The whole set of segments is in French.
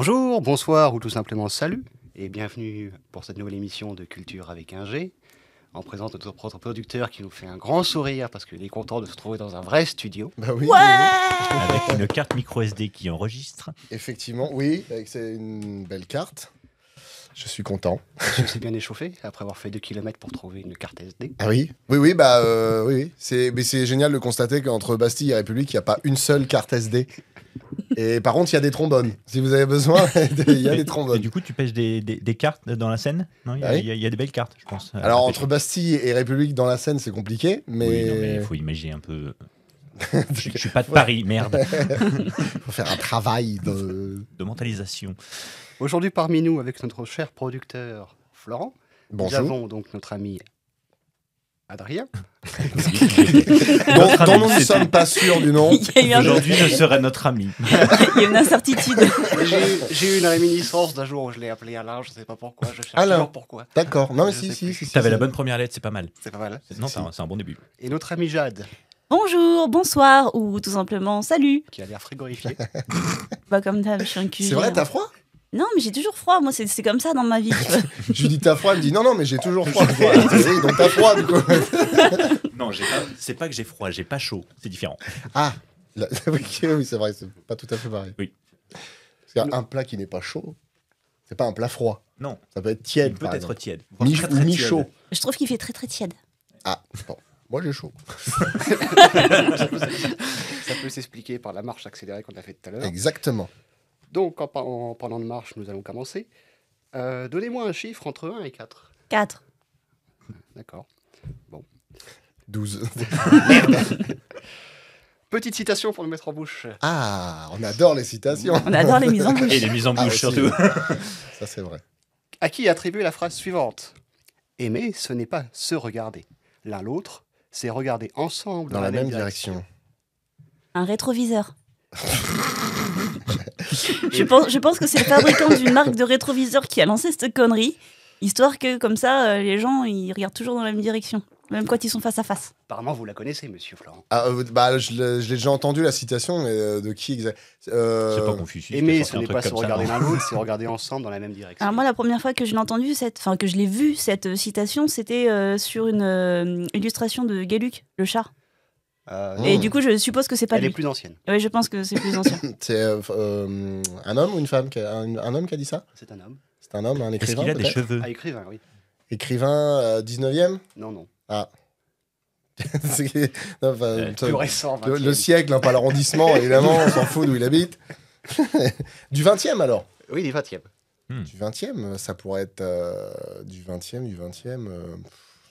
Bonjour, bonsoir ou tout simplement salut et bienvenue pour cette nouvelle émission de Culture avec un G. On présente notre producteur qui nous fait un grand sourire parce qu'il est content de se trouver dans un vrai studio. Bah oui, Ouais Avec une carte micro SD qui enregistre. effectivement, oui, c'est une belle carte. Je suis content. Je suis bien échauffé après avoir fait 2 km pour trouver une carte SD. Ah oui, oui. Mais c'est génial de constater qu'entre Bastille et République, il n'y a pas une seule carte SD. Et par contre, il y a des trombones. Si vous avez besoin, il y a des Et trombones. du coup, tu pêches des cartes dans la Seine? Non, Ah oui. il y a des belles cartes, je pense. Alors, entre Bastille et République dans la Seine, c'est compliqué, Oui, non, mais mais il faut imaginer un peu. Je suis pas de Paris, merde. il faut faire un travail de... De mentalisation. Aujourd'hui parmi nous avec notre cher producteur Florent, nous Bonjour. avons donc notre ami Adrien. Dont nous ne sommes pas sûrs du nom. Il y a eu, Aujourd'hui, je serai notre ami. il y a une incertitude. J'ai eu une réminiscence d'un jour où je l'ai appelé Alain, je sais pas pourquoi, je cherche Alain. toujours pourquoi. D'accord. Non, mais Je sais si. T'avais la bonne première lettre, c'est pas mal. C'est pas mal. Non, c'est un bon début. Et notre ami Jade, Bonjour, bonsoir ou tout simplement salut. qui a l'air frigorifié. Bah comme d'hab, je suis un cul. C'est vrai, t'as froid? Non, mais j'ai toujours froid. Moi, c'est comme ça dans ma vie. Tu vois. Je lui dis t'as froid, elle me dit non, mais j'ai toujours froid. Je dis, ah, oui, donc t'as froid, du coup. Non, c'est pas que j'ai froid, j'ai pas chaud. C'est différent. Ah, oui, c'est vrai, c'est pas tout à fait pareil. Oui. Parce qu'un plat qui n'est pas chaud, c'est pas un plat froid. Non, Ça peut être il tiède, peut par être exemple. tiède. voire Mi- très, ou très mi-chaud. tiède. Je trouve qu'il fait très très tiède. Ah, bon. Moi j'ai chaud. Ça peut s'expliquer par la marche accélérée qu'on a fait tout à l'heure. Exactement. Donc, en parlant de marche, nous allons commencer. Donnez-moi un chiffre entre 1 et 4. 4. D'accord. 12. Petite citation pour le mettre en bouche. Ah, on adore les citations. On adore les mises en bouche. Et les mises en Ah, bouche aussi, surtout. ouais. Ça c'est vrai. À qui est attribuée la phrase suivante? Aimer, ce n'est pas se regarder. L'un l'autre, c'est regarder ensemble Dans la même direction. Un rétroviseur. je pense que c'est le fabricant d'une marque de rétroviseur qui a lancé cette connerie, histoire que comme ça, les gens ils regardent toujours dans la même direction, même quand ils sont face à face. Apparemment, vous la connaissez, monsieur Florent. Ah, bah, je l'ai déjà entendu la citation, mais de qui exact C'est pas Confucius. Aimer, qui a ce sorti un n'est truc pas se comme ça, regarder non. l'un l'autre, c'est regarder ensemble dans la même direction. Alors moi, la première fois que je l'ai entendu, que je l'ai vu cette citation, c'était sur une illustration de Galuc, le chat. Et du coup, je suppose que c'est pas Elle est lui. plus ancienne. Oui, je pense que c'est plus ancien. C'est un homme ou une femme un homme qui a dit ça? C'est un homme. C'est un homme, un Est-ce écrivain qu'il a des peut-être cheveux? Ah, écrivain, oui. Écrivain 19e? Non, non. Ah. Non, enfin, Plus récent, le 20e. siècle, hein, pas l'arrondissement, évidemment, on s'en fout d'où il habite. Du 20e alors? Oui, il est 20e. Du 20e, ça pourrait être du 20e,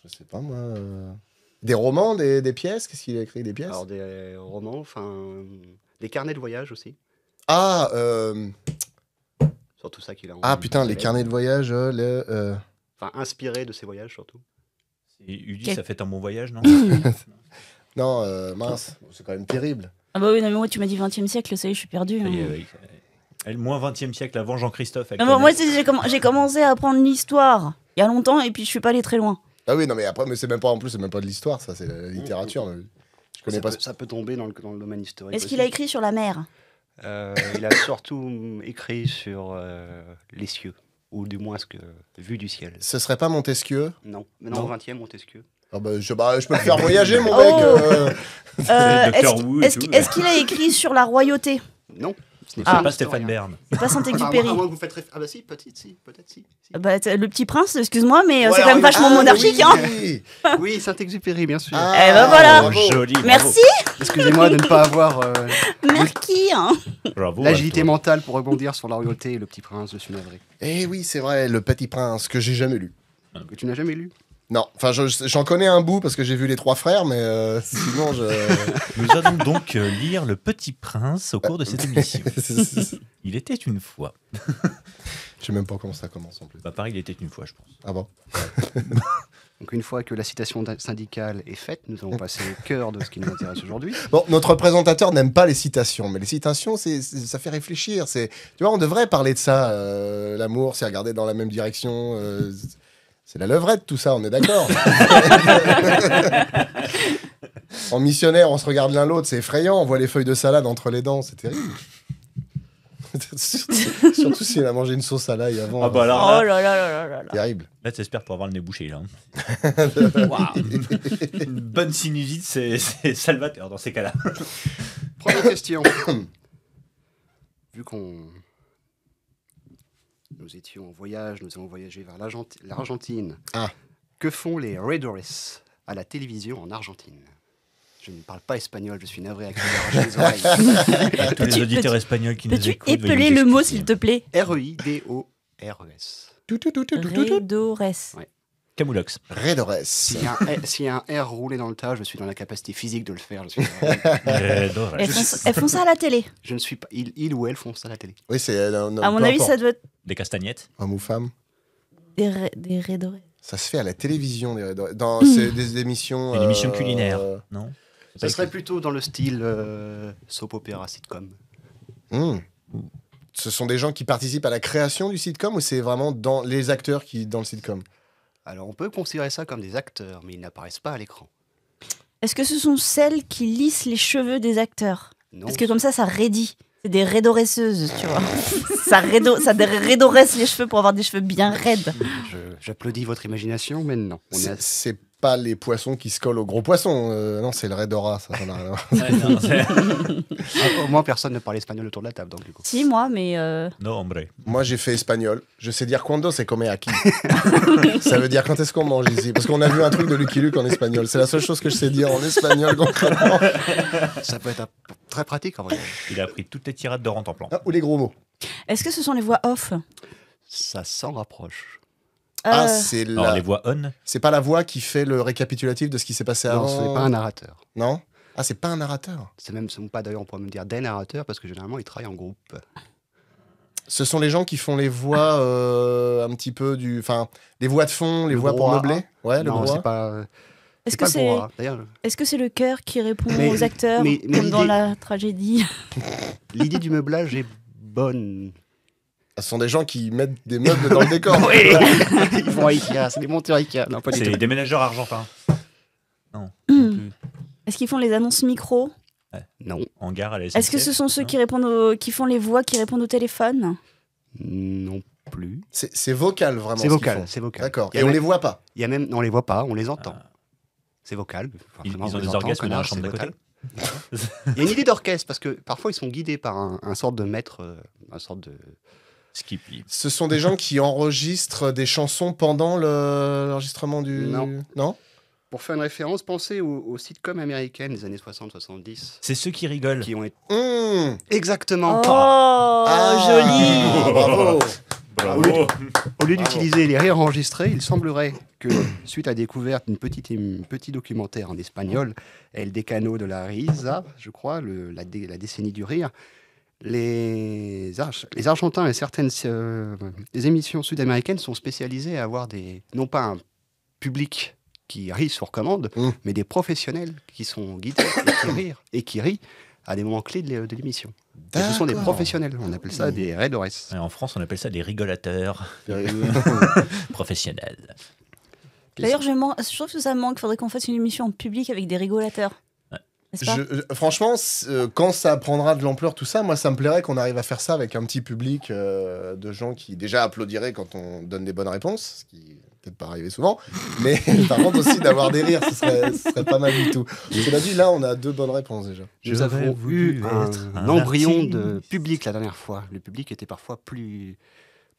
je sais pas moi. Des romans, des pièces? Qu'est-ce qu'il a écrit? Des pièces? Alors, des romans, enfin, des carnets de voyage aussi. Ah, Surtout ça qu'il a en putain, les carnets de voyage, Enfin, inspiré de ses voyages, surtout. Et Ulysse, Quel- ça fait un bon voyage, non? Non, mince, c'est quand même terrible. Ah bah oui, non, mais moi, tu m'as dit 20e siècle, ça y est, je suis perdue. hein. Le moins 20e siècle avant Jean-Christophe. avec Non, moi, Colette. j'ai commencé à apprendre l'histoire il y a longtemps et puis je suis pas allée très loin. Ah oui, non, mais après, mais c'est même pas de l'histoire, ça, c'est la littérature. Je connais Ça pas. peut, ça peut tomber dans le domaine historique. Est-ce aussi. qu'il a écrit sur la mer? Il a surtout écrit sur les cieux, ou du moins ce que vue du ciel. Ce serait pas Montesquieu? Non, mais non, Non. au 20e, Montesquieu. Ah bah, je peux le faire voyager, mon Oh. mec. Docteur Who et tout. Est-ce qu'il a écrit sur la royauté? Non, ce n'est C'est Ah. pas Stéphane Bern. C'est pas À Saint-Exupéry. moins que vous faites Ah bah si, peut-être si. Si. Bah, le Petit Prince, excuse-moi, mais Ouais, c'est quand même alors, vachement ah, monarchique, oui. hein. Oui, Saint-Exupéry, bien sûr. Ah, Eh ben voilà. bravo. Joli. bravo. Merci, Excusez-moi de ne pas avoir merci. Hein. Bravo. l'agilité à toi. mentale pour rebondir sur la royauté et le petit prince, je suis navré. Eh oui, c'est vrai, Le Petit Prince, que j'ai jamais lu. Que tu n'as jamais lu. Non, enfin, j'en connais un bout parce que j'ai vu Les Trois Frères, mais sinon, Nous allons donc lire Le Petit Prince au cours de cette émission. Il était une fois. Je sais même pas comment ça commence en plus. Bah pareil, il était une fois, je pense. Ah bon? Donc une fois que la citation syndicale est faite, nous allons passer au cœur de ce qui nous intéresse aujourd'hui. Bon, notre présentateur n'aime pas les citations, mais les citations, ça fait réfléchir. Tu vois, on devrait parler de ça. L'amour, c'est regarder dans la même direction. C'est la levrette, tout ça, on est d'accord. En missionnaire, on se regarde l'un l'autre, c'est effrayant. On voit les feuilles de salade entre les dents, c'est terrible. Surtout s'il a mangé une sauce à l'ail avant. Ah bah alors Oh là, là là là là là. Terrible. là t'espères pour avoir le nez bouché. Là. Waouh. Une bonne sinusite, c'est salvateur dans ces cas-là. Première question. Vu qu'on nous étions en voyage, nous avons voyagé vers l'Argentine. Ah. Que font les Raiders à la télévision en Argentine? Je ne parle pas espagnol, je suis navré avec les oreilles. Tous les auditeurs espagnols qui nous Peux-tu écoutent. veuillez épeler nous le mot, excuser. s'il te plaît? R-E-I-D-O-R-E-S. Redores. Camoulox. Redores. S'il y a un R roulé dans le tas, je suis dans la capacité physique de le faire. Je Elles font ça à la télé. ne suis pas. Il ou elle font ça à la télé. Oui, c'est. À mon avis, ça doit être Des castagnettes. Homme ou femme. des Redores. Ça se fait à la télévision. C'est des émissions. Une émission culinaire. Non. Ça serait plutôt dans le style soap opera sitcom. Ce sont des gens qui participent à la création du sitcom ou c'est vraiment dans les acteurs qui dans le sitcom? Alors on peut considérer ça comme des acteurs, mais ils n'apparaissent pas à l'écran. Est-ce que ce sont celles qui lissent les cheveux des acteurs? Non. Parce que comme ça raidit. C'est des raidoresseuses, tu vois. ça raidoresse les cheveux pour avoir des cheveux bien raides. J'applaudis votre imagination, mais non. C'est pas les poissons qui se collent aux gros poissons. Non, c'est le Redora, ça n'a rien à voir. Ouais, non, Au moins, personne ne parle espagnol autour de la table, donc du coup. Si, moi, mais... no, hombre. Moi, j'ai fait espagnol. Je sais dire cuando se come aquí. Ça veut dire quand est-ce qu'on mange ici. Parce qu'on a vu un truc de Lucky Luke en espagnol. C'est la seule chose que je sais dire en espagnol concrètement. Ça peut être très pratique en vrai. Il a appris toutes les tirades de Rantanplan. Ah, ou les gros mots. Est-ce que ce sont les voix off? Ça s'en rapproche. Ah, c'est Alors, les voix on. C'est pas la voix qui fait le récapitulatif de ce qui s'est passé Non, avant. ce n'est pas un narrateur. Non. Ah, c'est pas un narrateur. C'est même pas d'ailleurs, on pourrait même dire des narrateurs, parce que généralement, ils travaillent en groupe. Ce sont les gens qui font les voix un petit peu du. Enfin, les voix de fond, les Le voix pour brouhaha. meubler. Ouais, le Non, brouhaha. c'est pas. Est-ce pas que le c'est brouhaha. D'ailleurs, le cœur qui répond Mais- aux acteurs, mais comme dans l'idée- la tragédie? l'idée du meublage est bonne. Ce sont des gens qui mettent des meubles dans le décor. Ils font Ikea, c'est des monteurs Ikea. Non, pas du C'est tout. des ménageurs argentins. Non. Est-ce qu'ils font les annonces micro? Non, En gare à la Est-ce que ce sont ceux qui répondent qui font les voix qui répondent au téléphone? non plus. C'est vocal, vraiment. C'est ce qu'ils vocal, font. c'est vocal. D'accord. Il y Et a on même- les voit pas. Il y a même, non, on les voit pas, on les entend. C'est vocal. Ils forcément, ont on les des entend, orgasmes dans la connard, chambre c'est d'à côté. vocal. Il y a une idée d'orchestre parce que parfois ils sont guidés par un sorte de maître, un sorte de. Skippy. Ce sont des gens qui enregistrent des chansons pendant l'enregistrement du. Non. Pour faire une référence, pensez aux sitcoms américaines des années 60-70 C'est ceux qui rigolent. qui ont été Mmh. exactement. Oh, joli! Ah, bravo. Bravo. Au lieu d'utiliser les rires enregistrés, il semblerait que, suite à la découverte d'un petit documentaire en espagnol, El Decano de la Risa, je crois, la décennie du rire, les Argentins et certaines des émissions sud-américaines sont spécialisées à avoir non pas un public qui rit sur commande, mais des professionnels qui sont guidés et qui rient à des moments clés de l'émission. Et ce sont des D'accord. professionnels, on appelle ça des Raidores. Et en France, on appelle ça des rigolateurs professionnels. D'ailleurs, je trouve que ça me manque. Il faudrait qu'on fasse une émission en public avec des rigolateurs. Ouais. N'est-ce pas? Franchement, quand ça prendra de l'ampleur, tout ça, moi, ça me plairait qu'on arrive à faire ça avec un petit public de gens qui déjà applaudiraient quand on donne des bonnes réponses, ce qui n'est peut-être pas arrivé souvent, mais par contre aussi d'avoir des rires, ce serait pas mal du tout. Cela dit, là, on a 2 bonnes réponses déjà. Nous avons eu voulu être un un embryon artiste. de public la dernière fois. Le public était parfois plus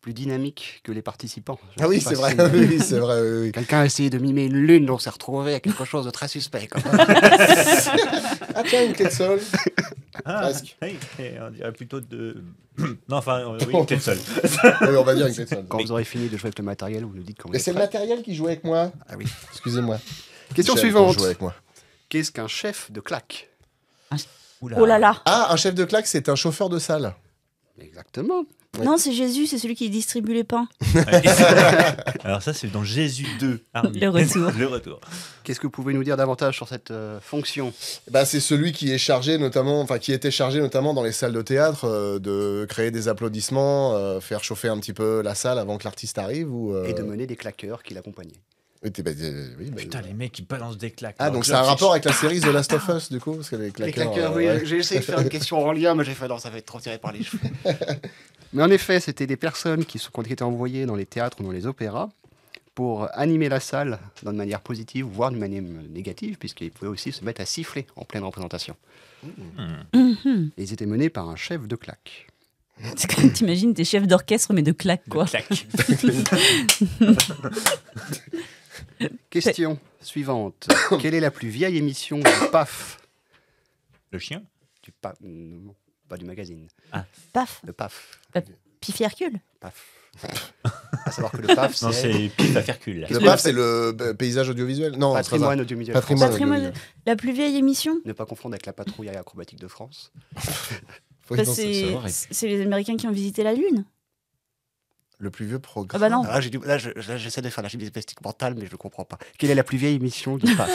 dynamique que les participants. Je Ah oui, sais pas c'est vrai, si- oui, c'est vrai, oui, oui. Quelqu'un a essayé de mimer une lune, on s'est retrouvé à quelque chose de très suspect. quand même. Ah tiens, une clé de sol. Ah, Presque. oui, on dirait plutôt de. Non, enfin, oui, une tête seule. Oui, on va dire une clé de sol. Quand vous aurez fini de jouer avec le matériel, vous nous dites comment Mais vous c'est êtes le prêt. matériel qui joue avec moi. Ah oui. Excusez-moi. Question Michel, suivante. joue avec moi. Qu'est-ce qu'un chef de claque? Oh là là! Ah, un chef de claque, c'est un chauffeur de salle. Exactement. Ouais. Non, c'est Jésus, c'est celui qui distribue les pains. Alors, ça, c'est dans Jésus 2. Army. Le retour. Le retour. Qu'est-ce que vous pouvez nous dire davantage sur cette fonction? Bah, c'est celui qui est chargé notamment, enfin qui était chargé notamment dans les salles de théâtre de créer des applaudissements, faire chauffer un petit peu la salle avant que l'artiste arrive ou Et de mener des claqueurs qui l'accompagnaient. Oui, Putain, les mecs, ils balancent des claques. Ah, Alors donc que c'est un là, rapport avec la série The Last of Us, du coup, parce que les Les claqueurs... claqueurs, oui, ouais. j'ai essayé de faire une question en lien, mais j'ai fait non, ça va être trop tiré par les cheveux. Mais en effet, c'était des personnes qui ont été envoyées dans les théâtres ou dans les opéras pour animer la salle d'une manière positive, voire d'une manière négative, puisqu'ils pouvaient aussi se mettre à siffler en pleine représentation. Mhm. Et ils étaient menés par un chef de claque. C'est comme t'imagines tes chefs d'orchestre mais de claques quoi. claque. Question suivante. Quelle est la plus vieille émission du PAF? Le chien. Du PAF, non, pas du magazine. Paf, Le PAF. Pifi Hercule. PAF. À savoir que le PAF, Non, c'est c'est pif à Hercule. Le PAF, c'est le paysage audiovisuel. Non, patrimoine audiovisuel Patrimoine. français. Patrimoine, la plus vieille émission. Ne pas confondre avec la patrouille acrobatique de France. Oui, Bah, non, c'est horrible. c'est les Américains qui ont visité la Lune. le plus vieux Ah programme. bah non. Là, j'essaie de faire la gymnastique mentale, mais je ne comprends pas. Quelle est la plus vieille émission du PAF?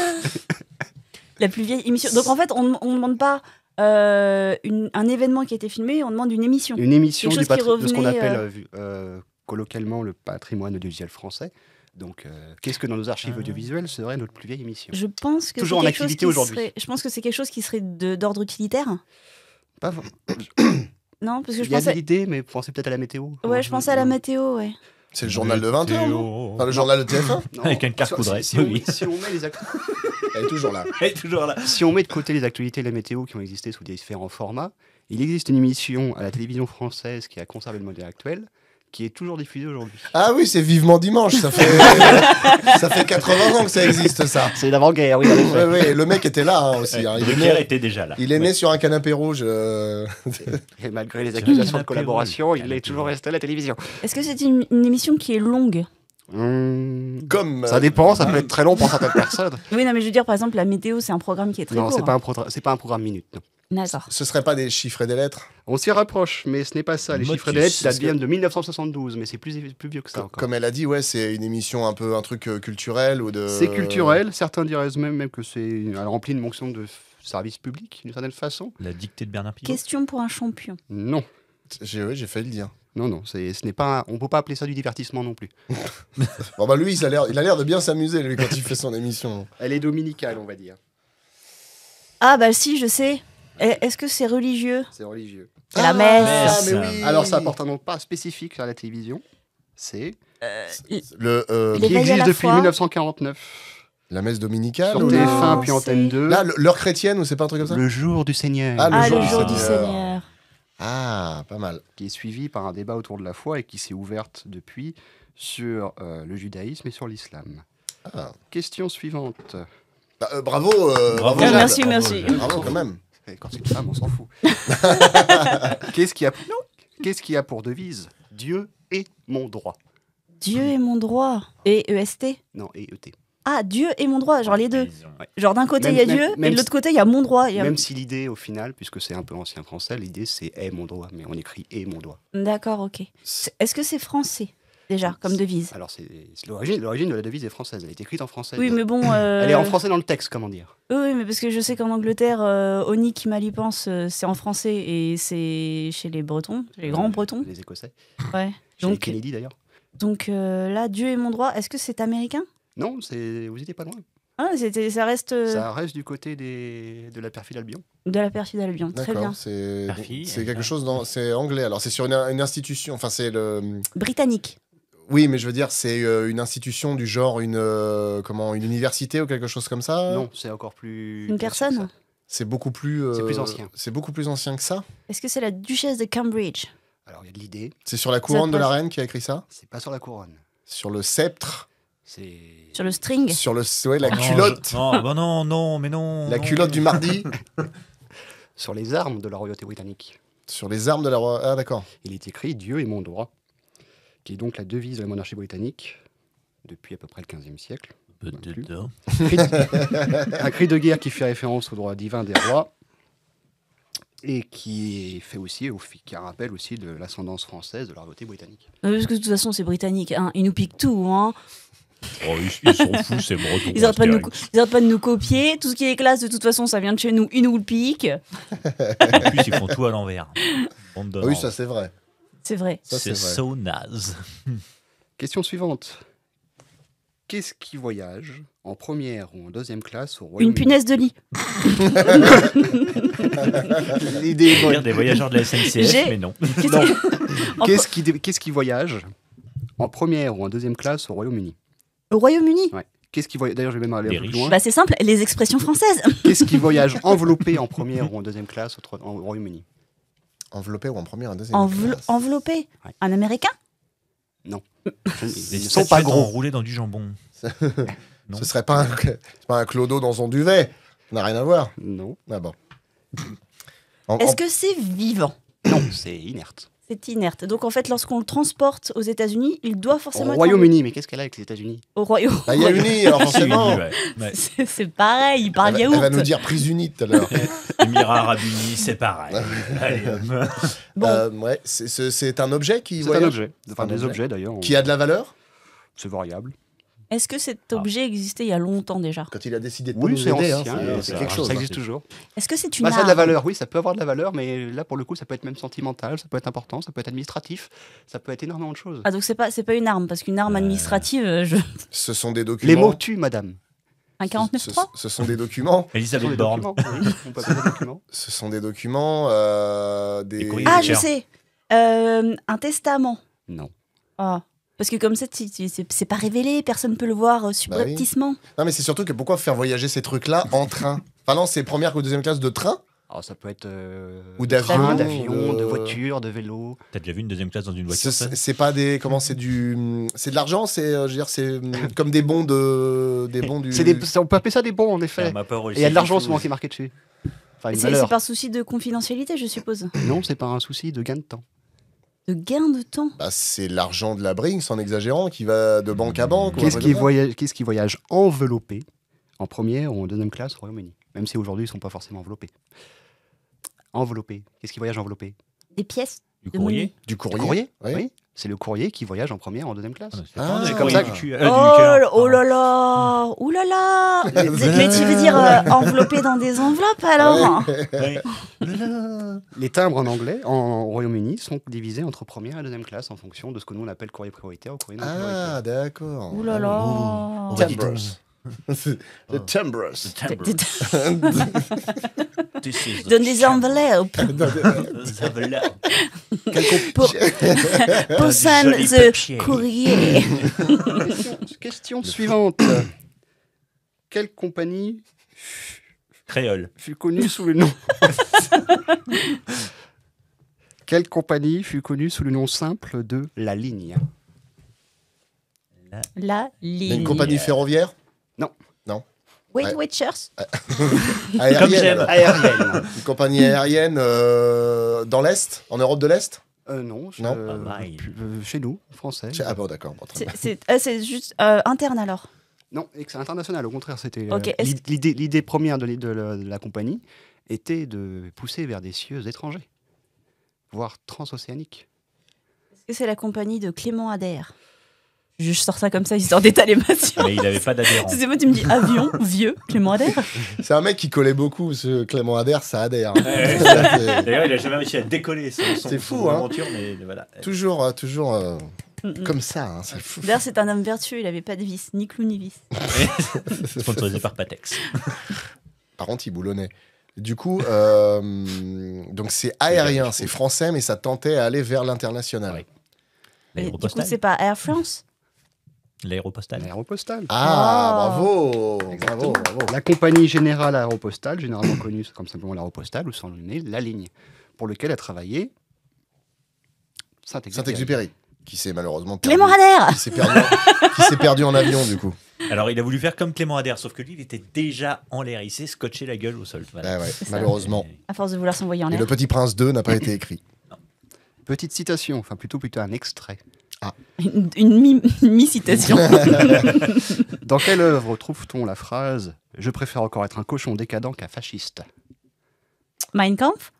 La plus vieille émission. Donc en fait, on ne demande pas un événement qui a été filmé, on demande une émission. Une émission Quelque chose qui de ce qu'on revenait, appelle colloquialement le patrimoine audiovisuel français. Donc, qu'est-ce que dans nos archives audiovisuelles serait notre plus vieille émission? Je pense que Toujours c'est en quelque chose activité qui aujourd'hui. serait- Je pense que c'est quelque chose qui serait d'ordre utilitaire. Pas... Non, parce que je Il y a pensais. l'idée, mais pensez peut-être à la météo. Ouais, je pensais à la météo, ouais. C'est le journal de 20h, non Enfin, le journal de TF1. Non. Avec une carte Si- coudrée. Si, on, Oui. si on met les Elle est toujours là. Elle est toujours là. Si on met de côté les actualités de la météo qui ont existé sous différents formats, il existe une émission à la télévision française qui a conservé le modèle actuel, qui est toujours diffusée aujourd'hui. Ah oui, c'est Vivement Dimanche. Ça fait, ça fait 80 ans que ça existe, ça. C'est d'avant-guerre, oui. en effet. Ouais, ouais, le mec était là hein, aussi. hein. Il, est Drucker né, était déjà là. il est né sur un canapé rouge. Et malgré les accusations de canapé collaboration, rouge, il canapé est toujours rouge. resté à la télévision. Est-ce que c'est une émission qui est longue? Comme. Ça dépend, ça peut être très long pour certaines personnes. Oui, non, mais je veux dire, par exemple, la météo, c'est un programme qui est très Non, court. c'est pas un programme minute. Non. D'accord. Ce serait pas des chiffres et des lettres On s'y rapproche, mais ce n'est pas ça. Les Motus, chiffres des lettres parce datent bien de 1972, mais c'est plus vieux que ça encore. Comme elle a dit, ouais, c'est une émission un truc culturel ou de. C'est culturel, certains diraient même que elle remplit une fonction de service public, d'une certaine façon. La dictée de Bernard Pivot. Question pour un champion. Non. J'ai failli le dire. Non, ce n'est pas. On peut pas appeler ça du divertissement non plus. Bon bah lui, il a l'air de bien s'amuser lui quand il fait son émission. Elle est dominicale, on va dire. Ah, bah si, je sais. Est-ce que c'est religieux? C'est religieux. C'est la messe. Ah, mais Messe. oui. Alors ça apporte un nom pas spécifique à la télévision. C'est Le Les qui veilles à existe la depuis foi. 1949 la messe dominicale. sur ou- TF1 Non, puis Antenne 2. Là, l'heure chrétienne ou c'est pas un truc comme ça Le jour du Seigneur. Ah, Ah, jour le du jour du Seigneur. Seigneur. Ah, pas mal. Qui est suivi par un débat autour de la foi et qui s'est ouverte depuis sur le judaïsme et sur l'islam. Ah. Question suivante. Bah, bravo. Bravo, Jade. merci, Bravo, merci. Jade. Bravo quand même. Et quand c'est une femme, on s'en fout. Qu'est-ce qui a pour devise Dieu est mon droit. Dieu est mon droit. Et EST? Non, et ET. Ah, Dieu est mon droit, genre les deux. Ouais. Genre d'un côté, il y a Même- Dieu, même et de l'autre côté, il y a mon droit. Il y a- Même si l'idée, au final, puisque c'est un peu ancien français, l'idée c'est est mon droit, mais on écrit est mon droit. D'accord, ok. Est-ce que c'est français, déjà, comme devise? Alors c'est l'origine de la devise est française, elle est écrite en français. Oui, mais bon... Elle est en français dans le texte, comment dire. Oui, mais parce que je sais qu'en Angleterre, Oni qui mal y pense, c'est en français, et c'est chez les Bretons, les grands Bretons. Les Écossais. Ouais. Chez les Donc, Kennedy d'ailleurs. là, Dieu est mon droit, est-ce que c'est américain? Non, vous étiez pas loin. Ah, ça reste Ça reste du côté de la perfide Albion. de la perfide Albion. Très bien. D'accord. C'est Perfide. c'est quelque chose dans. C'est anglais. Alors c'est sur une institution. Enfin c'est le. Britannique. Oui, mais je veux dire c'est une institution du genre une université ou quelque chose comme ça. Non, c'est encore plus. Une classique, personne? ça. C'est beaucoup plus. C'est plus ancien. C'est beaucoup plus ancien que ça. Est-ce que c'est la duchesse de Cambridge? Alors il y a de l'idée, C'est sur la couronne de passe. la reine qui a écrit ça. c'est pas sur la couronne. Sur le sceptre. C'est. Sur le string? Sur le ouais, la Non, culotte. Non, bah non, mais non. La non. culotte du mardi. Sur les armes de la royauté britannique. Sur les armes de la roi. Ah d'accord. Il est écrit Dieu est mon droit, qui est donc la devise de la monarchie britannique depuis à peu près le XVe siècle. Dedans. Un cri de guerre qui fait référence au droit divin des rois et qui fait aussi, qui rappelle aussi de l'ascendance française de la royauté britannique. Parce que de toute façon, c'est britannique. Hein. Ils nous piquent tout. Hein. Oh, ils s'en foutent, c'est breton. Ils arrêtent pas de nous copier. Tout ce qui est classe, de toute façon, ça vient de chez nous. Ils nous le piquent. En plus, ils font tout à l'envers. Bande de Ah oui, normes. ça c'est vrai. C'est vrai. Ça, C'est c'est vrai. so naze. Question suivante. Qu'est-ce qui voyage en première ou en deuxième classe au Une Royaume-Uni? punaise de lit. L'idée est Dire bonne. des voyageurs de la SNCF, J'ai- mais non. Qu'est-ce qui voyage en première ou en deuxième classe au Royaume-Uni? Au Royaume-uni. Ouais. Qu'est-ce qui voyage? D'ailleurs, je vais même aller Les un peu plus riches. loin. Bah c'est simple, les expressions françaises. Qu'est-ce qui voyage enveloppé en première ou en deuxième classe au Royaume-Uni? Enveloppé ou en première, en deuxième classe. Enveloppé. Ouais. Un Américain. Ils Des ne sont pas statuettes gros. enroulées dans du jambon. Non. Ce serait pas c'est pas un clodo dans son duvet. Ça n'a rien à voir. Non. Ah bon. Est-ce que c'est vivant? Non, c'est inerte. C'est inerte. Donc en fait, lorsqu'on le transporte aux États-Unis, il doit Au forcément être Royaume-Uni, mais qu'est-ce qu'elle a avec les États-Unis? au Royaume. Bah, il y a uni, alors forcément. Ouais. Ouais. C'est pareil, il parle Elle va nous yaourt. dire prise unie tout à l'heure. Émirats Arabes Unis, c'est pareil. Allez, hop. Bon. Ouais, c'est un objet qui C'est un voyage, objet. Enfin, un des objet. objets d'ailleurs. qui a de la valeur. C'est variable. Est-ce que cet objet existait il y a longtemps déjà? Quand il a décidé de Oui, nous c'est aider, ancien. c'est ça- quelque chose. Ça hein. existe toujours. Est-ce que c'est une Bah, ça a de la arme? valeur, oui, ça peut avoir de la valeur, mais là, pour le coup, ça peut être même sentimental, ça peut être important, ça peut être administratif, ça peut être énormément de choses. Ah donc c'est pas une arme, parce qu'une arme administrative, Ce sont des documents. Les mots tuent, madame. un 49.3? Ce sont des documents. Ce sont Elisabeth des Borne. documents, oui, on peut appeler ça des documents. Ce sont des documents. Des... Des courriers. Ah je Cher. sais. Un testament. Non. Ah. Parce que comme ça, c'est pas révélé, personne ne peut le voir subrepticement. Non, mais c'est surtout que pourquoi faire voyager ces trucs-là en train? Enfin non, c'est première ou deuxième classe de train. Alors, ça peut être Ou de train, d'avion, d'avion, de- de voiture, de vélo. T'as déjà vu une deuxième classe dans une voiture ça C'est pas des comment c'est du c'est de l'argent, c'est je veux dire c'est comme des bons de des bons du. On peut appeler ça des bons, en effet. Et il y a de l'argent souvent qui est marqué dessus. Enfin, une C'est valeur. par souci de confidentialité, je suppose. Non, c'est par un souci de gain de temps. De gain de temps. Bah, c'est l'argent de la Brinks en exagérant qui va de banque à banque. ou un Qu'est-ce truc comme ça. qui voyage enveloppé en première ou en deuxième classe au Royaume-Uni? Même si aujourd'hui, ils ne sont pas forcément enveloppés. Enveloppé. Qu'est-ce qui voyage enveloppé? Des pièces. Du de courrier. Du Le courrier. courrier. Oui. Oui. C'est le courrier qui voyage en première ou en deuxième classe. Ah, c'est comme ça du que- cul- Oh, du cœur. oh là là. Ouh là là. Mais tu veux dire enveloppé dans des enveloppes alors? Ouais. Les timbres en anglais, en Royaume-Uni, sont divisés entre première et deuxième classe en fonction de ce que nous on appelle courrier prioritaire ou courrier non prioritaire. Ah d'accord. Ouh là là. Oh, va dire- Timbres. The Timbres. This is the Donne des enveloppes. Pour San joli the papier. courrier. Question suivante. Quelle compagnie Créole. fut connue sous le nom Quelle compagnie fut connue sous le nom simple de La Ligne? La ligne. Une compagnie ferroviaire Weight Ouais. Watchers. aérienne. j'aime. alors. Aérienne. Une compagnie aérienne dans l'Est, en Europe de l'Est. Non, Non. chez nous, français. Ah bon d'accord. Bon, très bien. C'est juste interne alors. Non, et que c'est international. Au contraire, c'était Ok, est-ce- l'idée première de la compagnie était de pousser vers des cieux étrangers, voire transocéaniques. Est-ce que c'est la compagnie de Clément Adair? Je sors ça comme ça, histoire d'étaler ma science. Mais il n'avait pas d'adhérent. C'est moi, tu me dis avion, vieux, Clément Adair. C'est un mec qui collait beaucoup. Ce Clément Adair, ça adhère. Ouais. C'est- D'ailleurs, il a jamais réussi à décoller C'est fou, son hein. aventure, mais voilà. toujours comme ça. Hein, c'est fou. D'ailleurs, c'est un homme vertueux, il n'avait pas de vis, ni clou ni vis. Sponsorisé par Patex. Par contre, il boulonnait. Du coup, donc c'est aérien, c'est français, mais ça tentait à aller vers l'international. Ouais. Mais du coup, L'aéropostale. c'est pas Air France? L'aéropostale. L'aéropostale. Ah, Oh. bravo, Exactement. bravo. La compagnie générale aéropostale, généralement connue comme simplement l'aéropostale, ou sans le nez, La Ligne, pour lequel a travaillé Saint-Exupéry. Saint-Exupéry, qui s'est malheureusement perdu, Clément Adair. qui s'est perdu en avion du coup. Alors, il a voulu faire comme Clément Adair, sauf que lui, il était déjà en l'air. Il s'est scotché la gueule au sol. Voilà. Ah ouais, ça. malheureusement. À force de vouloir s'envoyer en Et l'air. Le Petit Prince 2 n'a pas été écrit. Petite citation, enfin plutôt un extrait. Une mi-citation. Dans quelle œuvre trouve-t-on la phrase « Je préfère encore être un cochon décadent qu'un fasciste Mein Kampf?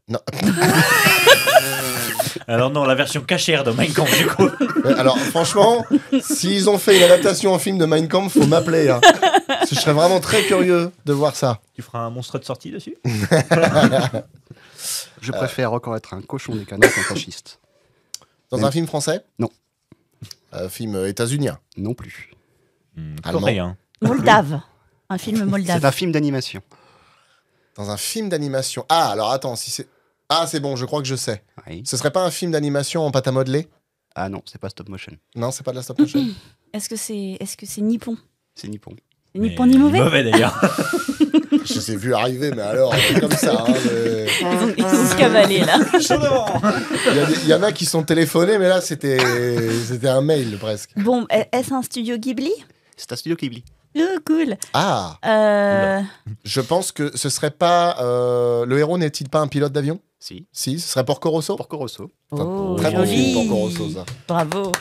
Non. Alors non, la version cachère de Mein Kampf, du coup. Ouais, alors franchement, s'ils ont fait une adaptation en film de Mein Kampf, faut m'appeler. Hein. Parce que je serais vraiment très curieux de voir ça. Tu feras un monstre de sortie dessus. Je préfère encore être un cochon décadent qu'un fasciste. Dans Mais- un film français Non. Un film états-unien. Non plus. Allemand. Coréen. Moldave. Un film moldave. C'est un film d'animation. Dans un film d'animation. Ah, alors attends, si c'est... Ah, c'est bon, je crois que je sais. Oui. Ce serait pas un film d'animation en pâte à modeler? Ah non, c'est pas stop motion. Non, c'est pas de la stop motion. Est-ce que c'est nippon? C'est nippon. C'est ni bon ni mauvais. Mauvais d'ailleurs. Je les ai vus arriver, mais alors, comme ça. Hein, Ils ont se cavaler là. Chaud devant. Il y en a qui sont téléphonés, mais là, c'était un mail presque. Bon, est-ce un studio Ghibli? C'est un studio Ghibli. Oh, cool. Ah, je pense que ce serait pas... le héros n'est-il pas un pilote d'avion? Si. Si, ce serait Porco Rosso? Porco Rosso. Oh, Très bon joli. film, Porco Rosso, ça. Bravo.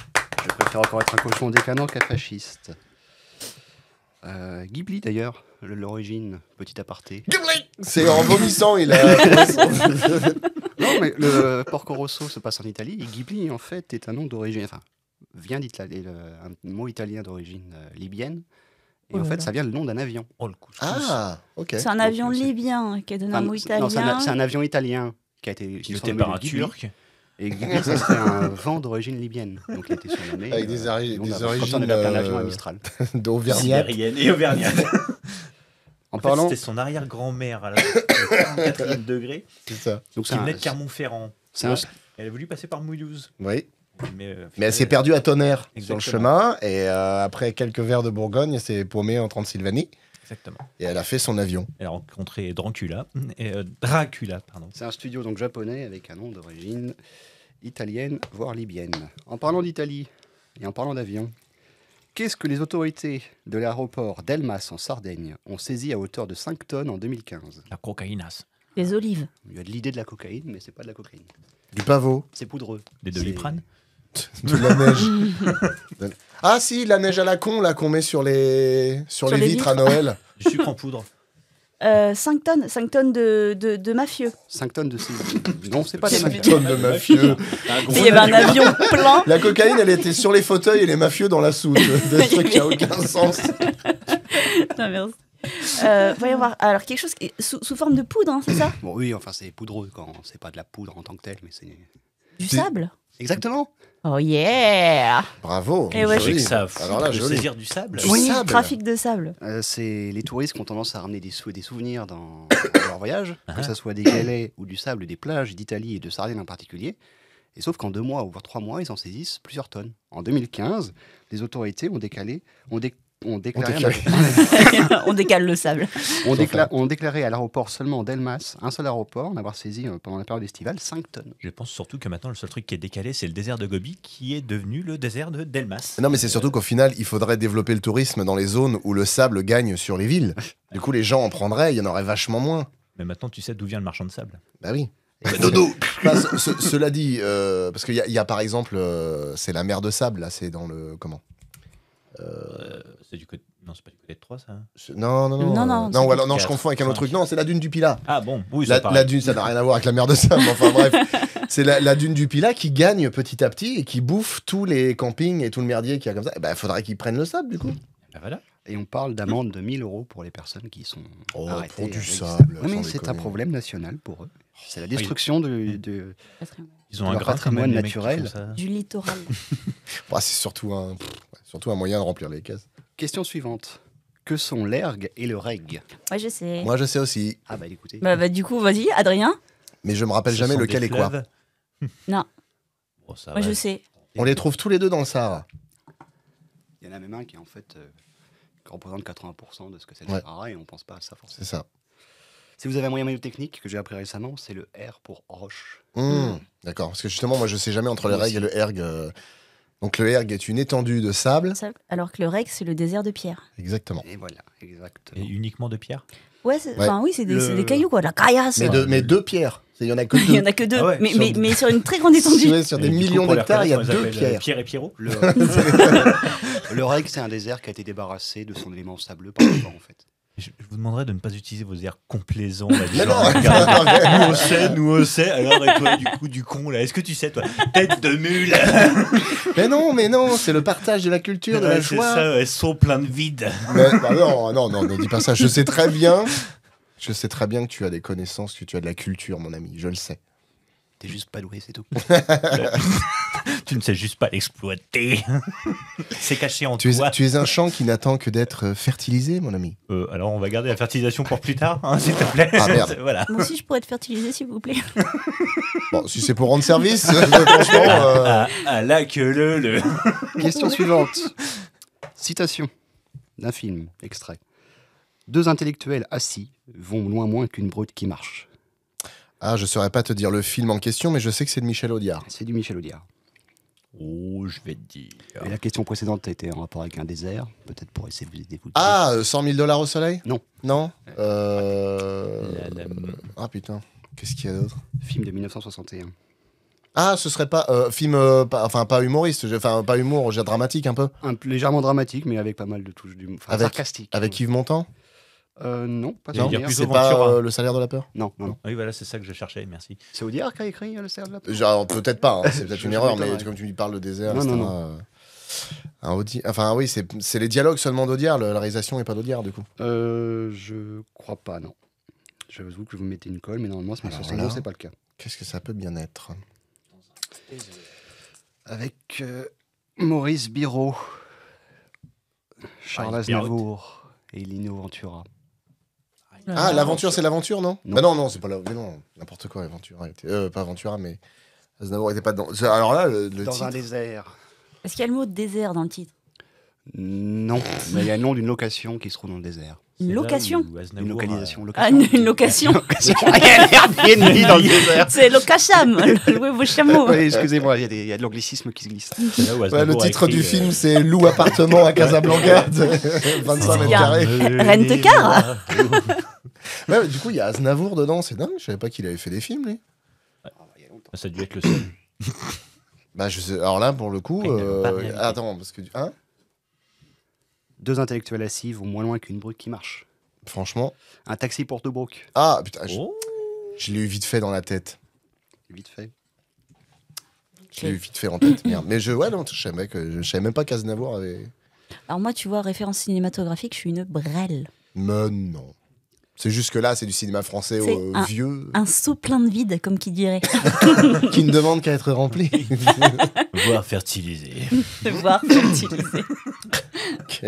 Je préfère encore être un cochon décadent qu'un fasciste. Ghibli d'ailleurs, l'origine, petit aparté. C'est en vomissant, il a... Non, mais le Porco Rosso se passe en Italie et Ghibli en fait est un nom d'origine, enfin, vient d'Italie, un mot italien d'origine libyenne. Et Oh en là fait, là. ça vient le nom d'un avion. Oh le couscous. Ah, ok. C'est un avion Donc, c'est- libyen qui a donné un Enfin, mot non, italien. c'est un avion italien qui a été qui est Piloté surnommé par un le Ghibli. Turc. Et Ghibli, ça serait un vent d'origine libyenne. Donc il a été surnommé. Avec des nom origines, quand on avait appelé un avion à Mistral. d'Auvergnat. Sibérienne et auvergnate. En En fait, parlant. c'était son arrière-grand-mère à la 44e degré C'est ça. Donc qui venait de Clermont-Ferrand. c'est un- Elle a voulu passer par Mouillouse. Oui. Mais Mais elle s'est perdue à Tonnerre sur le Exactement. chemin, et après quelques verres de Bourgogne, elle s'est paumée en Transylvanie, Exactement. et elle a fait son avion. Elle a rencontré Dracula. Pardon. C'est un studio donc japonais avec un nom d'origine italienne, voire libyenne. En parlant d'Italie et en parlant d'avion, qu'est-ce que les autorités de l'aéroport d'Elmas en Sardaigne ont saisi à hauteur de 5 tonnes en 2015? La cocaïnas. Les olives. Il y a de l'idée de la cocaïne, mais c'est pas de la cocaïne. Du pavot, C'est poudreux. Des C'est- Doliprane. de la neige. Ah si, la neige à la con là qu'on met sur les les vitres à vitres. Noël. Du sucre en poudre. 5 tonnes de mafieux. 5 tonnes de saisie. Non, c'est pas des 5 mafieux. tonnes de mafieux. Il y avait un avion plein. La cocaïne, elle était sur les fauteuils et les mafieux dans la soute. Des trucs qui n'ont aucun sens. Non, merci. Voyons voir. Alors, quelque chose qui est sous forme de poudre, hein, c'est ça? Bon, oui, enfin, c'est poudreux quand c'est pas de la poudre en tant que telle, mais c'est. Du C'est- sable? Exactement. Oh yeah! Bravo. Et ouais, joli. que ça Alors là, le joli. saisir du sable. Du Oui, sable. trafic de sable. C'est les touristes qui ont tendance à ramener des souvenirs dans leur voyage, que ce soit des galets ou du sable des plages d'Italie et de Sardaigne en particulier. Et sauf qu'en 2 mois ou voire 3 mois, ils en saisissent plusieurs tonnes. En 2015, les autorités ont déclaré On décale le sable. ont déclaré à l'aéroport seulement d'Elmas, un seul aéroport, en avoir saisi pendant la période estivale 5 tonnes. Je pense surtout que maintenant, le seul truc qui est décalé, c'est le désert de Gobi, qui est devenu le désert de Delmas. Non, mais c'est surtout qu'au final, il faudrait développer le tourisme dans les zones où le sable gagne sur les villes. Du coup, les gens en prendraient, il y en aurait vachement moins. Mais maintenant, tu sais d'où vient le marchand de sable. Bah oui. Et Dodo. Cela dit, parce qu'il y a par exemple, c'est la mer de sable, là, c'est dans le... Comment C'est du côté... Non, c'est pas du côté de Troyes, ça. Non, non, non. Non, non, non, c'est ou alors, non, je quatre, confonds avec un autre cinq. truc. Non, c'est la dune du Pilat. Ah bon, oui, La, c'est pareil. la dune, ça n'a rien à voir avec la mer de sable. Enfin bref, c'est la dune du Pilat qui gagne petit à petit et qui bouffe tous les campings et tout le merdier qu'il y a comme ça. Il faudrait qu'ils prennent le sable, du coup. Ah, voilà. Et on parle d'amende de 1 000 € pour les personnes qui sont Oh, arrêtées. pour du avec sable, Oui, mais sans c'est un déconner. problème national pour eux. C'est la destruction Ils ont Leur un grain patrimoine quand même, les mecs qui naturel. font ça. Du littoral. Bah, c'est surtout un moyen de remplir les caisses. Question suivante. Que sont l'ergue et le reg? Ouais, je sais. Moi, je sais aussi, Ah bah écoutez. Bah, du coup, vas-y, Adrien. mais je me rappelle Ce jamais sont lequel des est quoi. fleuves. Non. Bon, ça Moi, va. je sais. On les trouve tous les deux dans le Sahara. Il y en a même un qui en fait qui représente 80% de ce que c'est le Ouais. Sahara et on pense pas à ça forcément. C'est ça. Si vous avez un moyen technique que j'ai appris récemment, c'est le R pour roche. D'accord, parce que justement, moi, je sais jamais entre le Moi reg et aussi. le erg. Donc, le erg est une étendue de sable. Sable. Alors que le reg, c'est le désert de pierre. Exactement. Et voilà, exactement. Et uniquement de pierre. Ouais, Ouais. oui, c'est des, Le- c'est des cailloux, quoi. De la caillasse. Mais deux pierres. Il y en a que deux. Il y en a que deux. Ah ouais, mais sur une très grande Si tu étendue. veux, sur des Et du coup, millions pour les d'hectares, il y a reconnaître, on les deux appelle, pierres. Pierre et Pierrot. Le reg, c'est un désert qui a été débarrassé de son élément sableux par le vent en fait. Je vous demanderais de ne pas utiliser vos airs complaisants. Là, du Mais genre, non, regarde, nous on sait. Alors, et toi, du coup, du con, là, est-ce que tu sais, toi, tête de mule mais non, c'est le partage de la culture, de la Ouais, c'est joie. ça, elles sont pleines de vide. Mais, bah non, ne dis pas ça. Je sais très bien que tu as des connaissances, que tu as de la culture, mon ami. Je le sais. T'es juste pas doué, c'est tout. Tu ne sais juste pas l'exploiter. C'est caché en Tu toi. es un champ qui n'attend que d'être fertilisé, mon ami. Alors, on va garder la fertilisation pour plus tard, hein, s'il te plaît. Ah, merde. Voilà. Moi aussi, je pourrais te fertiliser, s'il vous plaît. Bon, si c'est pour rendre service, franchement... Là que le... Question suivante. Citation d'un film, extrait. 2 intellectuels assis vont loin moins qu'une brute qui marche. Ah, je saurais pas te dire le film en question, mais je sais que c'est de Michel Audiard. C'est du Michel Audiard. Oh, je vais te dire... Et la question précédente était en rapport avec un désert. Peut-être pour essayer de vous aider. Ah, 100 000 $ au soleil? Non. Non La- Ah putain, qu'est-ce qu'il y a d'autre? Film de 1961. Ah, ce serait pas film, pas humoriste, enfin pas humour, j'ai dramatique un peu. Légèrement dramatique, mais avec pas mal de touches d'humour. Enfin, Avec- sarcastique. Avec Yves Montand? Non, pas J'allais dire Audiard. plutôt C'est pas Ventura. Le salaire de la peur? Non, non, non. Oui, voilà, c'est ça que je cherchais, merci. C'est Audiard qui a écrit Le cerf de la peur. Genre, peut-être pas, hein, c'est peut-être Je une erreur, mais m'étonnerais. comme tu me parles de désert, Non, etc., non, Enfin oui, c'est les dialogues seulement d'Audiard, la réalisation n'est pas d'Audiard du coup. Je crois pas, non. J'avoue que vous me mettez une colle, mais normalement, Alors 1961, là- c'est pas le cas. Qu'est-ce que ça peut bien être? Avec Maurice Biraud, Charles Maurice Biraud. Aznavour et Lino Ventura. Ah, l'aventure, c'est l'aventure, non? Non. Bah non, c'est pas la... mais non, n'importe quoi, Aventura était... pas Aventura, mais Aznavour était pas dedans. Alors là, le Dans titre... un désert. Est-ce qu'il y a le mot désert dans le titre? Non, mais il y a le nom d'une location qui se trouve dans le désert. Une location? Une localisation. Ah, une location. Il y a Airbnb dans le désert. C'est Locacham, louer vos chameaux. Oui, excusez-moi, il y a de l'anglicisme qui se glisse. Ouais, le titre du film, c'est Loup appartement à Casablanca, 25 mètres Il y a- carrés. Rent-a-car. Ouais, mais du coup, il y a Aznavour dedans, c'est dingue, je savais pas qu'il avait fait des films, lui. Ça a dû être le seul. Bah, je sais... Alors là, pour le coup... Il n'avait pas réalisé. Attends, parce que... Hein? 2 intellectuels assis vont moins loin qu'une brute qui marche. Franchement... Un taxi pour Tobruk, Ah, putain, Oh. je l'ai eu vite fait dans la tête. vite fait. Je l'ai eu vite fait en tête, merde. Mais ouais, non, je savais même pas qu'Aznavour avait... Alors moi, tu vois, référence cinématographique, je suis une brêle. Mais non. C'est juste que là, c'est du cinéma français C'est vieux, Un seau plein de vide, comme qui dirait. qui ne demande qu'à être rempli. Voire fertilisé. Voir fertiliser. Ok.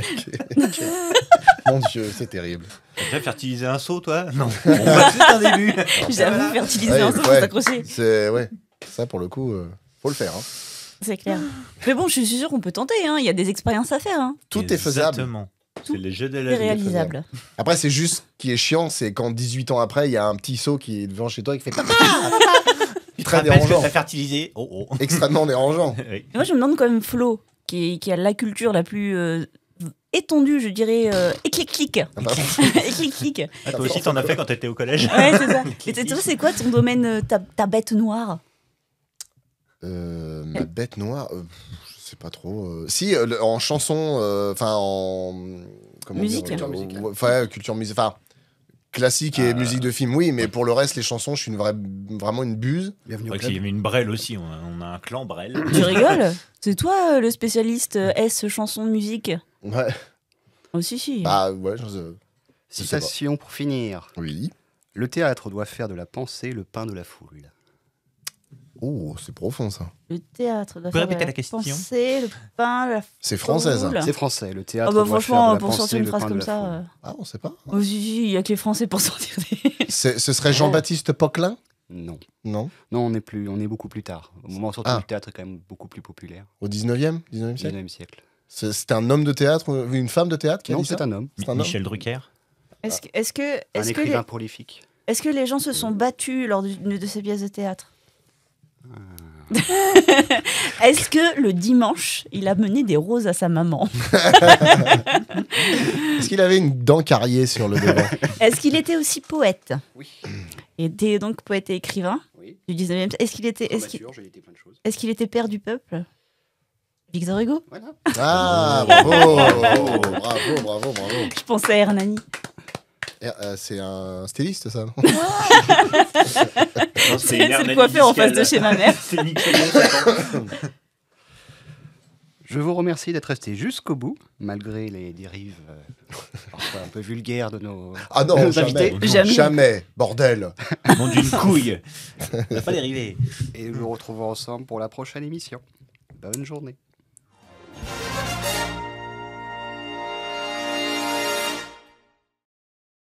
Mon Dieu, c'est terrible. T'as déjà fertilisé un seau, toi? Non. Bon, bah, c'est un début. J'avoue, fertiliser Ouais, un seau, ouais. faut s'accrocher. C'est ouais. Ça pour le coup, faut le faire. Hein. C'est clair. Mais bon, je suis sûre qu'on peut tenter. Hein. Il y a des expériences à faire. Hein. Tout est faisable. Exactement. Tout C'est les jeux de la C'est vie. réalisable. Après, c'est juste ce qui est chiant, c'est quand 18 ans après, il y a un petit seau qui est devant chez toi et qui fait papa. Tu te Très rappelles ce que dérangeant. t'as fertilisé? Oh, oh. Extrêmement dérangeant. Oui. Et moi, je me demande quand même Flo, qui a la culture la plus étendue, je dirais, éclectique. Ah, bah, Éclectique. Toi aussi, t'en as fait quand t'étais au collège? Ouais, c'est ça. Et toi, c'est quoi ton domaine, ta bête noire? ma bête noire, je sais pas trop. Si, en chanson, enfin en comment Musique. dire, Culture musicale. ouais, culture musicale, enfin classique et musique de film, oui, mais pour le reste, les chansons, je suis vraiment une buse. Bienvenue au Ouais, club. il y avait une brêle aussi. On a un clan brêle. Tu rigoles? C'est toi le spécialiste S chanson musique? Ouais, Oh si si. bah ouais, je sais pas. Citation pour finir. Oui. Le théâtre doit faire de la pensée le pain de la foule. Oh, c'est profond ça. Le théâtre doit Vous pouvez faire de répéter la la question pensée, le pain, la C'est française. foule. C'est français, le théâtre Ah bah doit franchement, faire de la pour pensée sortir une le phrase pain de comme la ça. foule. Ah, on sait pas. Oh si si, il y a que les Français pour sortir des. Ce serait Jean-Baptiste Poquelin? Non. Non. Non, on est beaucoup plus tard. Au moment surtout Ah. où le théâtre est quand même beaucoup plus populaire. Au 19e siècle. 19e siècle. C'était un homme de théâtre, ou une femme de théâtre qui a Non, dit ça? c'est un homme. C'est un homme. Michel Drucker. Est-ce que Un est-ce que écrivain les, prolifique. est-ce que les gens se sont battus lors d'une de ces pièces de théâtre? Est-ce que le dimanche, il a mené des roses à sa maman? Est-ce qu'il avait une dent carriée sur le devant? Est-ce qu'il était aussi poète? Oui. Il était donc poète et écrivain Oui. du 19e siècle. Est-ce qu'il était père du peuple? Victor Hugo? Voilà. Ah, bravo, bravo. Je pensais à Hernani. C'est un styliste, ça, non? C'est le coiffeur en face de chez ma mère. C'est nickel. J'attends. Je vous remercie d'être resté jusqu'au bout, malgré les dérives parfois un peu vulgaires de nos, Ah non, nos jamais. invités. Jamais. Bordel. Nom d'une couille. On va pas les river. Et nous nous retrouvons ensemble pour la prochaine émission. Bonne journée.